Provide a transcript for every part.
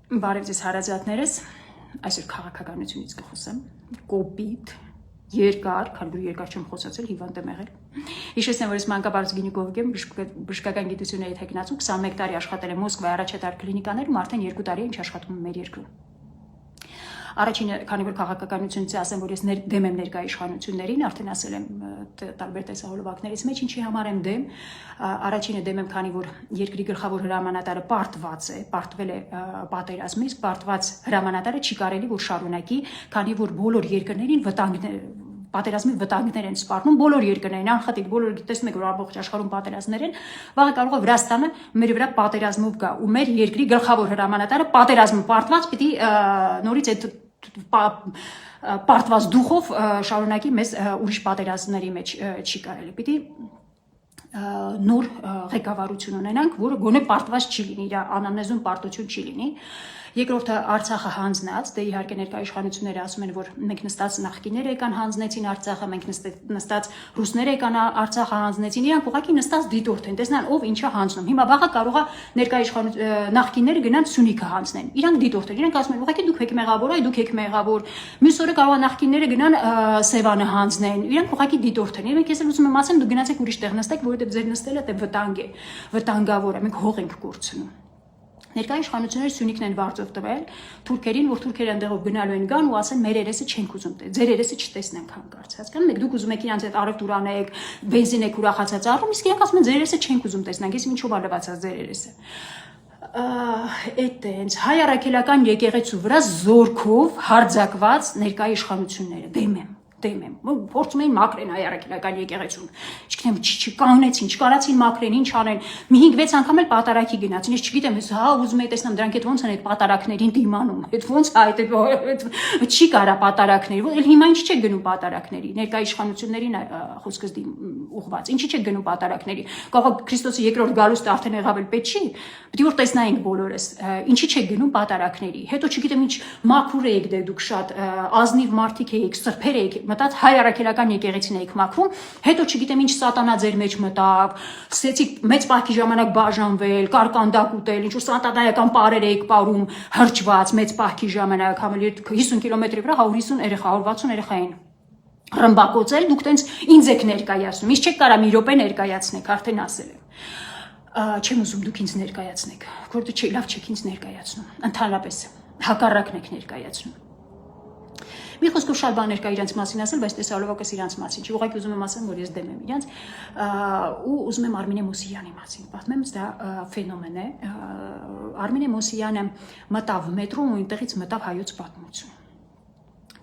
Բարև ձեզ հարազատներս, այսօր քաղաքականությունից կխոսեմ, կոպիտ, երկար, քանի որ երկար չեմ խոսացել, հիվանդ եմ եղել։ Հիշեցնեմ, որ ես մանկաբարձ գինեկոլոգ եմ, բժշկական գիտությունների թեկնածու, 21 տարի աշխատել եմ Մոսկվայի առաջատար կլինիկաներում, արդեն 2 տարի ինչ աշխատում եմ մեր երկրում։ Առաջինը, քանի որ քաղաքականությունից ասեմ, որ ես դեմ եմ ներկայ իշխանություններին, արդեն ասել եմ տարբեր տեսահոլովակներից մեջ, ինչի համար եմ դեմ, առաջինը դեմ եմ, քանի որ երկրի գլխավոր հրամանատարը պարտված է, պարտվել է պատերազմից, պարտված հրամանատարը չի կարելի որ շարունակի, քանի որ բոլոր երկրներին պատերազմի վտանգներ են սպառնում, բոլոր երկրներին, անխտիր, բոլոր տեսնում եք, որ ամբողջ աշխարհում պատերազմներ են, վաղը կարող է Վրաստանը մեր վրա պատերազմով գա, ու մեր երկրի գլխավոր հրամանատարը պատերազմը պարտված պիտի նորից այդ պարտված դուխով շարունակի մեզ ուրիշ պատերազմների մեջ չի կարելի, պիտի նոր ղեկավարություն ունենանք, որը գոնե պարտված չի լինի, իր անանեզուն պարտություն չի լինի։ Երկրորդը Արցախը հանձնած, դե իհարկե ներկայ իշխանությունները ասում են, որ մենք նստած նախկիները եկան հանձնեցին Արցախը, մենք նստած ռուսները եկան Արցախը հանձնեցին, իրանք ուղղակի նստած դիտորդ են, տեսնան ով ինչա հանձնում։ Հիմա վաղը կարող է ներկայ նախկիները գնան Սյունիքը հանձնեն։ Իրանք դիտորդ են, իրանք ասում են, ուղղակի դուք եք մեղավոր, այ դուք եք մեղավոր։ Մյուս օրը կարող է նախկիները գնան Սևանը հանձնեն։ Իրանք ուղղակի դիտորդ են։ Ես էլ ուզում եմ ասեմ, դուք գնացեք ուրիշ տեղ նստեք, որովհետև ձեր նստելը դե վտանգ է, վտանգավոր է, մենք հող ենք կորցնում։ Ներկայ իշխանությունները Սյունիքն են վարձով տվել թուրքերին, որ թուրքերը այնտեղով գնալու են գան ու ասեն մեր երեսը չենք ուզում ձեր երեսը չտեսնենք հանկարծ, հասկանում եք, դուք ուզում եք իրանց այդ առևտուր անեք, բենզին եք ուրախացած առնում, իսկ իրանք ասում են ձեր երեսը չենք ուզում տեսնենք, ես ինչով է լվացած ձեր երեսը։ Այդտենց հայ առաքելական եկեղեցու վրա զորքով հարձակված ներկայ իշխանությունները դեմ եմ, փորձում էին մաքրեն հայ առաքելական եկեղեցուն, չգիտեմ, չկանեցին, չկարացին մաքրեն, ինչ անեն, մի 5-6 անգամ էլ պատարակի գնացին, ես չգիտեմ, ես ուզում եի տեսնեմ դրանք այդ ոնց են այդ պատարակներին դիմանում, այդ ոնց չի կարա պատարակների, էլ հիմա ինչ չեք գնում պատարակների, ներկայ իշխանություններին խոսքս ուղված, ինչի չեք գնում պատարակների, կարող Քրիստոսի երկրորդ գալուստը արդեն եղավ էլ պետք չի, պետք է որ տեսնայինք բոլորս, ինչի չեք գնում պատարակների, հետո չգիտեմ ինչ մաքուր էիք դե դուք շատ ազնիվ մարդիկ էիք, սրբեր էիք, մտած հայ առաքելական եկեղեցին էիք մաքրում, հետո չգիտեմ ինչ սատանա ձեր մեջ մտավ, սկսեցիք մեծ պահքի ժամանակ բաժանվել, կարկանդակ ուտել, ինչ որ սատանայական պարեր էիք ապարում, հրճված մեծ պահքի ժամանակ, համել 50 կիլոմետրի վրա 150 երեխա, 160 երեխա էին ռմբակոծել, դուք տենց ինձ եք ներկայացնում, ինչ չեք կարա մի րոպե ներկայացնեք, արդեն ասել եմ։ Չեմ ուզում դուք ինձ ներկայացնեք, որովհետեւ չի լավ չեք ինձ ներկայացնում, ընդհանրապես հակառակն եք ներկայացնում։ Մի խոսքով շատ բաներ կա իրենց մասին ասել, բայց տեսահոլովակս իրենց մասին չի, ուղղակի ուզում եմ ասեմ, որ ես դեմ եմ իրենց, ու ուզում եմ Արմինե Մոսիյանի մասին պատմեմ, դա ֆենոմեն է։ Արմինե Մոսիյանը մտավ մետրո ու այնտեղից մտավ հայոց պատմություն։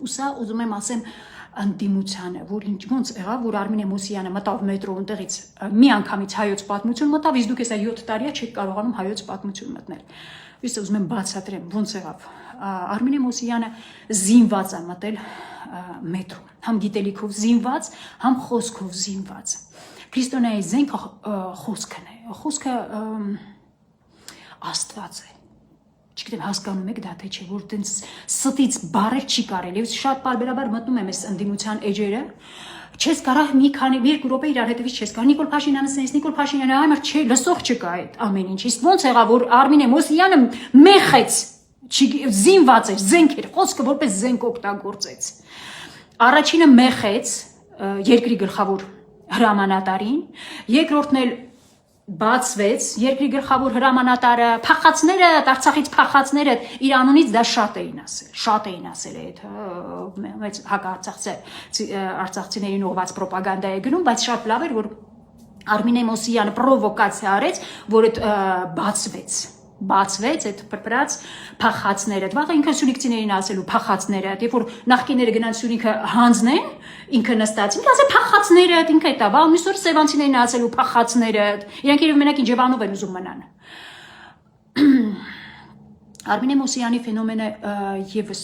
Ու սա ուզում եմ ասեմ անդիմությանը, որ ոնց եղավ, որ Արմինե Մոսիյանը մտավ մետրո այնտեղից մի անգամից հայոց պատմություն մտավ, իսկ դուք էսա 7 տարիա չեք կարողանում հայոց պատմություն մտնել։ Ես ուզում եմ բացատրեմ, ոնց եղավ։ Արմինե Մոսիյանը զինված է մտել մետրո, համ գիտելիքով զինված, համ խոսքով զինված։ Քրիստոնեայի զենքը խոսքն է, խոսքը Աստված է։ Չգիտեմ հասկանում եք դա թե չէ, որ տենց ստից բառեր չի կարելի, ես շատ բարբերաբար մտնում եմ այս ընդդիմության էջերը, չես կարող մի քանի 2 րոպե իրար հետևից չես կարող, Նիկոլ Փաշինյանը sense, Նիկոլ Փաշինյանը համար չէ, լսող չկա այդ ամեն ինչ, իսկ ոնց եղավ, որ Արմինե Մոսիյանը մեխեց, զինված էր, զենք էր, խոսքը որպես զենք օգտագործեց։ Առաջինը մեխեց երկրի գլխավոր հրամանատարին, երկրորդն էլ բացվեց, երկրի գլխավոր հրամանատարը, փախածները, Արցախից փախածները իր անունից դա շատ էին ասել այդ մեծ հակաարցախցիներին ուղղված պրոպագանդա է գնում, բայց շատ լավ էր, որ Արմինե Մոսիյանը պրովոկացիա արեց, որ այդ բացվեց այդ պրպրած փախածները, վաղը ինքը սյունիքցիներին ասելու փախածները, երբ որ նախկիները գնան Սյունիքը հանձնեն, ինքը նստած, ինքը ասել փախածները, ինքը այդ բա, մյուս օր սևանցիներին ասելու փախածները, իրանք իրենք մենակ Իջևանով են ուզում մնան։ Արմինե Մոսիյանի ֆենոմենը եւս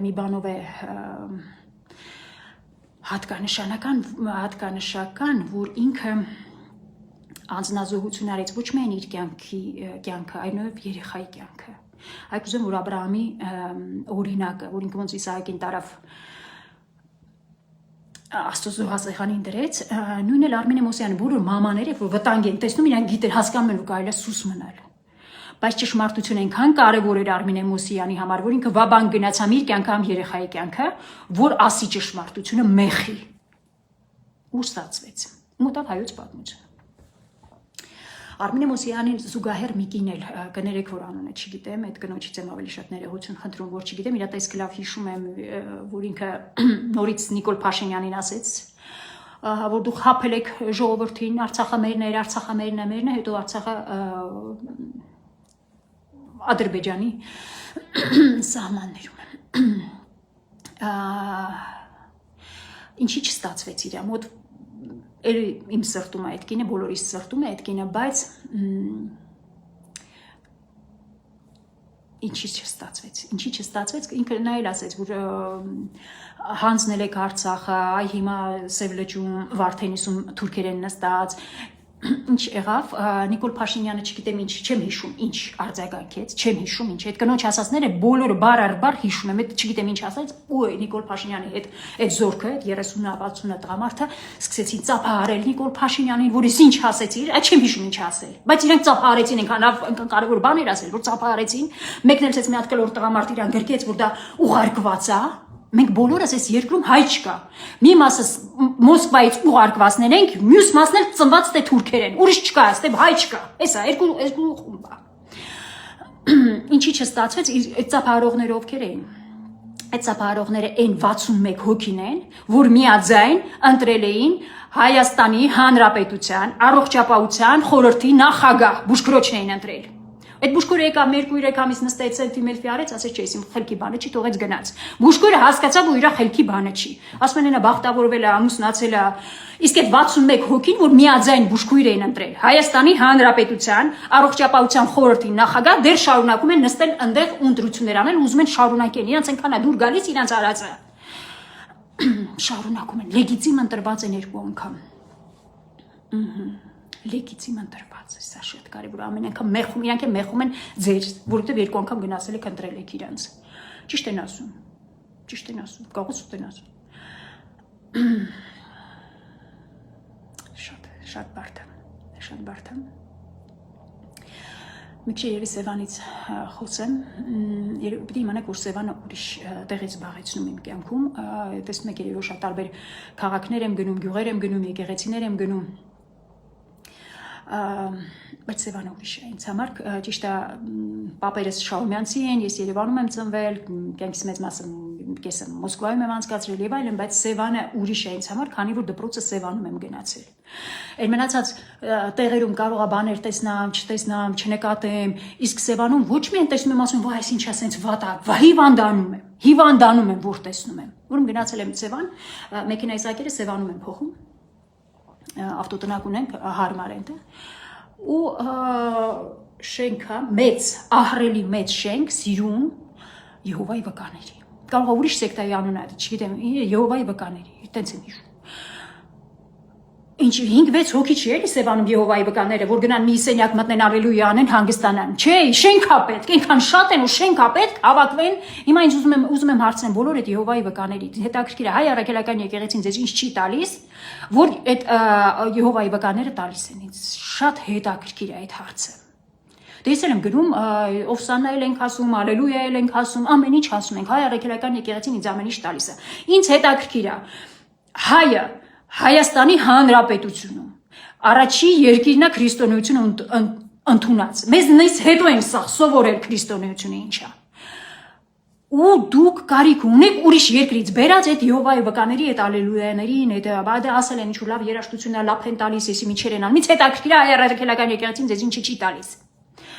մի բանով է հատկանշական, որ ինքը անձնազոհություն արեց ոչ միայն իր կյանքը, այլ նաև երեխայի կյանքը։ Այդ ուզում որ Աբրահամի օրինակը, որ ինքը ոնց Իսահակին տարավ Աստծո զոհասեղանին դրեց, նույնն էլ Արմինե Մոսիյանը, բոլոր մամաները, որ վտանգ են տեսնում, իրանք գիտեն, հասկանում են, որ կարելի է սուս մնալ։ Բայց ճշմարտությունը այնքան կարևոր էր Արմինե Մոսյանի համար, որ ինքը վաբան գնացամ իր կյանքը կամ երեխայի կյանքը, որ ասի ճշմարտությունը մեղի։ Ու ստացվեց։ Մտավ հայոց պատմությունը։ Արմինե Մոսյանին զուգահեռ մի կին էլ կներեք, որ անունը չգիտեմ, այդ կնոջից եմ ավելի շատ ներողություն խնդրում, որ չգիտեմ, իր տեսքը լավ հիշում եմ, որ ինքը նորից Նիկոլ Փաշինյանին ասեց, որ դուք խաբել եք ժողովրդին, Արցախը մերն է, հետո Արցախը Ադրբեջանի սահմաններում է։ Ինչի չստացվեց իր մոտ իմ սրտում է այդ կինը, բոլորիս սրտում է այդ կինը, բայց ինչի չստացվեց, ինքը նա էլ ասեց, որ հանձնել եք Արցախը, այ հիմա Սև լճում, Վարդենիսում թուրքերեն նստած, ինչ եղավ, Նիկոլ Փաշինյանը չգիտեմ ինչ, չեմ հիշում, ինչ արձագանքեց, չեմ հիշում ինչ, այդ կնոջ ասածները բոլորը բար առ բար հիշում եմ, այդ չգիտեմ ինչ ասաց, ու Նիկոլ Փաշինյանի այդ զորքը, այդ 30-60 տղամարդը սկսեցին ծափահարել Նիկոլ Փաշինյանին, որ ես ինչ ասեցի, այդ չեմ հիշում ինչ ասել, բայց իրենք ծափահարեցին, այնքան կարևոր բան էր ասել, որ ծափահարեցին, մեկն էլ ասեց մի հատ կլոր տղամարդ իրան գրկեց, որ դա ուղարկված է։ Մենք բոլորս այս երկրում հայ չկա։ Մի մասը Մոսկվայից ուղարկվածներ ենք, մյուս մասն էլ ծնված թե թուրքեր են։ Ուրիշ չկա, այստեղ հայ չկա։ Էսա երկու խումբ է։ Ինչի չստացվեց, այդ ծափահարողները ովքեր էին։ Այդ ծափահարողները այն 61 հոգին են, որ միաձայն ընտրել էին Հայաստանի Հանրապետության առողջապահության խորհրդի նախագահ, Բուշկրոջն էին ընտրել։ Այդ Բուշկուրը եկավ 2-3 ամիս նստեց սենտիմետր արեց, ասեց չէ, իմ խելքի բանը չի, թողեց գնաց։ Բուշկուրը հասկացավ, որ իր խելքի բանը չի։ Ասում են նա բախտավորվել է, ամուսնացել է, իսկ այդ 61 հոգին, որ միաձայն Բուշկուր էին ընտրել Հայաստանի Հանրապետության առողջապահության խորհրդի նախագահ, դեռ շարունակում են նստել այնտեղ ընտրություններ անել, ուզում են շարունակեն, իրանց այնքան է դուր գալիս իրանց արածը։ Շարունակում են, լեգիտիմ ընտրված են 2 անգամ։ Լեգիտիմ ընտրված է, սա շատ կարևոր է, ամեն անգամ մեղում, իրանք մեղում են ձեր, որովհետև 2 անգամ գնացել եք ընտրել եք իրանց։ Ճիշտ են ասում, կողոց ուտ են ասում։ Շատ բարդ եմ։ Մի քիչ երևի Սևանից խոսեմ, պիտի իմանաք, որ Սևանը ուրիշ տեղից զբաղեցնում իմ կյանքում, տեսնում եք երևի որ շատ տարբեր քաղաքներ եմ գնում, գյուղեր եմ գնում, եկեղեցիներ եմ գնում, բայց Սևանը ուրիշ է ինձ համար, ճիշտ է պապերս Շահումյանցի են, ես Երևանում եմ ծնվել, կյանքիս մեծ մասը կեսը Մոսկվայում եմ անցկացրել եւ այլն, բայց Սևանը ուրիշ է ինձ համար, քանի որ դպրոցը Սևանում եմ գնացել։ Այն մնացած տեղերում կարող է բաներ տեսնամ, չտեսնամ, չնկատեմ, իսկ Սևանում ոչ միայն տեսնում եմ ասում, վայ, այս ինչա սենց վատ է, հիվանդանում եմ, որ տեսնում եմ։ Որում գնացել եմ Սևան, մեքենայի սակերը Սևանում եմ փոխում, ավտոտնակ ունենք, հարմար են ու շենքը մեծ, ահռելի մեծ շենք, Սիրուն Եհովայի վկաների։ Կարող է ուրիշ սեկտայի անունը, չգիտեմ, Եհովայի վկաների, տենց եմ հիշում։ Ինչ 5-6 հոգի չի էլի Սևանում Եհովայի վկաները, որ գնան մի սենյակ մտնեն ալելույա անեն, հանգստանան։ Չէ, շենքա պետք, այնքան շատ են ու շենքա պետք, հավաքվեն։ Հիմա ինձ ուզում եմ հարցնեմ բոլոր այդ Եհովայի վկաների, հետաքրքիր է, հայ առաքելական եկեղեցին ձեզ ինչ չի տալիս, որ այդ Եհովայի վկաները տալիս են ինձ։ Շատ հետաքրքիր է այդ հարցը։ Դեսել եմ գնում, Օվսանա էլ ենք ասում, ալելույա էլ ենք ասում, ամեն ինչ ասում ենք, հայ առաքելական եկեղեցին ինձ ամեն ինչ տալիս է։ Ինձ հետաքրքիր է, հայը Հայաստանի Հանրապետությունում առաջի երկիրն է քրիստոնեությունը ընդունած։ Մեզնից հետո են սա սովորել քրիստոնեությունը ինչա։ Ու դուք կարիք ունեք ուրիշ երկրից բերած այդ Եհովայի վկաների, այդ ալելույաներին, այդ ասել են ինչ-որ լավ երաժշտություն է, լավ են տալիս, եսի միջեր են անում։ Ինձ հետաքրքիր է հայ առաքելական եկեղեցին ձեզ ինչի չի տալիս։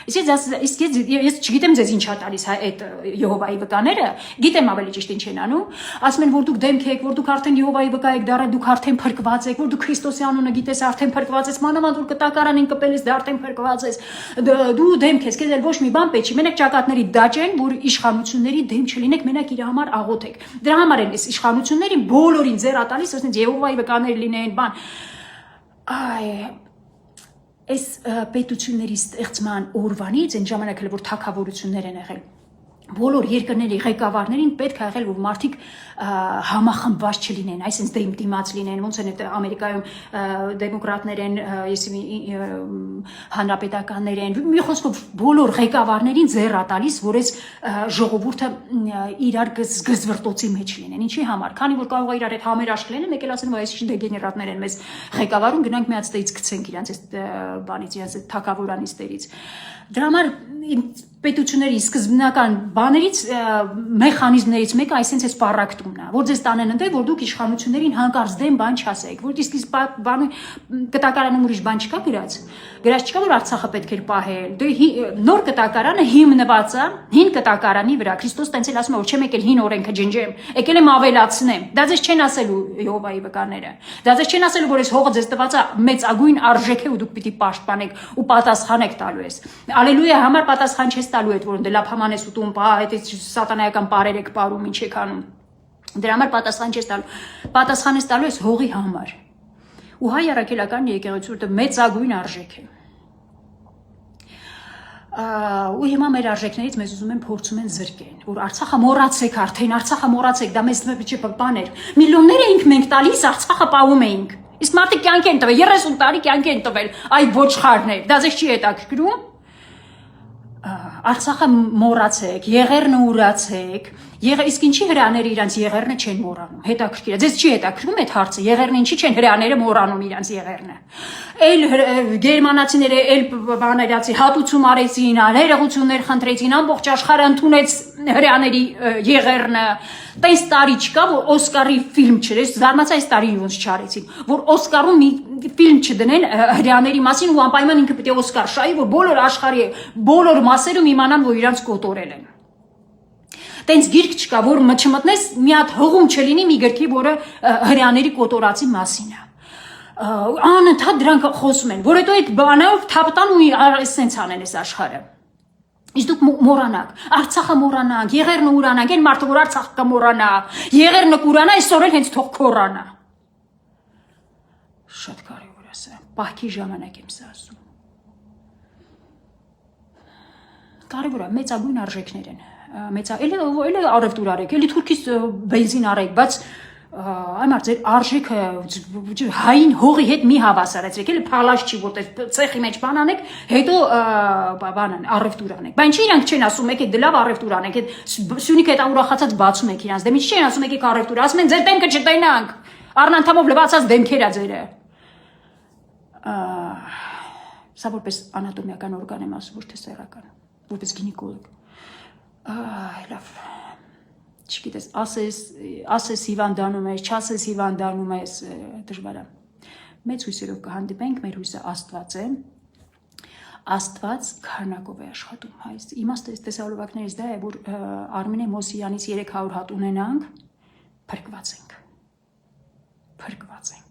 Իսկ ես չգիտեմ ձեզ ինչ է տալիս այդ Եհովայի վկաները, գիտեմ ավելի ճիշտ ինչ են անում, ասում են որ դուք դեմք եք, որ դուք արդեն Եհովայի վկա եք դառել, դուք արդեն փրկված եք, որ դուք Քրիստոսի անունը գիտես, արդեն փրկված ես, մանավանդ որ կտակարանին կպել ես, դե արդեն փրկված ես, դու դեմք ես, քեզ էլ ոչ մի բան պետք չի, մենակ ճակատների դաճ են, որ իշխանությունների դեմ չլինեք, մենակ իր համար աղոթեք։ Դրա համար են այս իշխանություններին բոլորին ձեռ ատալիս, ասեն Եհովայի վկաներ լինեն, բան։ Այ այս պետությունների ստեղծման օրվանից այն ժամանակ էլ որ թագավորություններ են եղել բոլոր երկրների ղեկավարներին պետք է եղել որ մարդիկ համախմբված չլինեն, այսինքն դիմաց լինեն, ոնց են այդ Ամերիկայում դեմոկրատներ են, հանրապետականներ են, մի խոսքով բոլոր ղեկավարներին ձեռ տալիս, որ այս ժողովուրդը իրար գզվրտոցի մեջ լինեն։ Ինչի համար, քանի որ կարող է իրար այդ համերաշխ լինեն, մեկ էլ ասեն, որ այսինչ դեգեներատներ են մեզ ղեկավարում, գնանք մի հատ ստեից գցենք իրանց այս բանից, իրանց այդ թակավորանիստերից։ Դրա համար պետությունների սկզբնական բաներից մեխանիզմներից մեկը այսինքն այս պարակտումն է, որ ձեզ տանեն ընդ որ դուք իշխանություններին հանկարծ դեմ բան չասեք, որ իսկ բանը կտակարանում ուրիշ բան չկա գրած չկա որ Արցախը պետք էր պահել, նոր կտակարանը հիմնված է հին կտակարանի վրա, Քրիստոս տենց էլ ասում է որ չեմ եկել հին օրենքը ջնջեմ, եկել եմ ավելացնեմ, դա ձեզ չեն ասելու Եհովայի վկաները, դա ձեզ չեն ասելու որ այս հողը ձեզ տված է մեծագույն արժեք է ու դուք պիտի պաշտպանեք ու պատասխանեք տալու ես, ալելույա համար պատասխան չես տալու այդ որ լափաման ես ուտում, այդ սատանայական պարեր եք պարում, ինչ եք անում, դրա համար պատասխան չես տալու, պատասխան ես տալու ես հողի համար, ու հայ առաքելական եկեղեցու մեծագույն արժեք է, ու հիմա մեր արժեքներից մեզ ուզում են փորձում են զրկեն, որ Արցախը մոռացեք արդեն, Արցախը մոռացեք, դա մեզ բան էր, միլիոններ էինք մենք տալիս, Արցախը պահում էինք, իսկ մարդիկ կյանք են տվել, 30 տարի կյանք են տվել, այ ոչխարներ, դա ձեզ չի հետաքրքրում, Արցախը մոռացեք, եղերնը ուրացեք, իսկ ինչի հրեաները իրանց եղերնը չեն մոռանում, հետաքրքիր է, ձեզ չի հետաքրքրում այդ հարցը, եղերնը ինչի չեն հրեաները մոռանում իրանց եղերնը, էլ գերմանացիները, էլ բաներացի հատուցում արեցին, ներողություններ խնդրեցին, ամբողջ աշխարհը ընդունեց հրեաների եղերնը, տես տարի չկա, որ Օսկարի ֆիլմ չէր, զարմացա այս տարի ոնց չարեցին, որ Օսկարում մի ֆիլմ չդնեն հրեաների մասին ու անպայման ինքը պետք է Օսկար շահի, որ բոլոր աշխարհի բոլոր մասերում իմանան, որ իրանց կոտորել են։ Տենց գիրք չկա, որ չմտնես մի հատ հողում չլինի մի գրքի, որը հրեաների կոտորածի մասին է։ Անընդհատ դրանք խոսում են, որ հետո այդ բանով թափտան ու սենց անեն այս աշխարհը։ Իսկ դուք մոռանաք, Արցախը մոռանաք, եղերնը ուրանաք, այն մարդը որ Արցախը կմոռանա, եղերնը կուրանա, այսօր էլ հենց թող քորանա։ Շատ կարևոր է սա, պահքի ժամանակ եմ սա ասում։ Կարևոր է, մեծագույն արժեքներ են, էլի առևտուր արեք, էլի թուրքից բենզին արեք, բայց այմար ձեր արժեքը հային հողի հետ մի հավասարեցրեք, էլի փալաշ չի, որ ցեխի մեջ բան անեք, հետո բան առևտուր անեք։ Բայց ինչի իրանք չեն ասում, եկեք դե լավ առևտուր անեք, այդ Սյունիքը հետ ուրախացած բացում եք իրանց դեմ, ինչի չեն ասում եկեք առևտուր, ասում են ձեր դեմքը չտենանք, առնանդամով լվացած դեմքեր է ձերը։ Սա որպես անատոմիական օրգան եմ ասում, ոչ թե սեռական, որպես գինեկոլոգ։ Լավ, չգիտես, ասես հիվանդանում ես, չասես հիվանդանում ես, դժվար է։ Մեծ հույսերով կհանդիպենք, մեր հույսը Աստված է, Աստված քարնակով է աշխատում, հայց։ Իմաստը տեսահոլովակներից դա է, որ Արմինե Մոսիյանից 300 հատ ունենանք, փրկված ենք։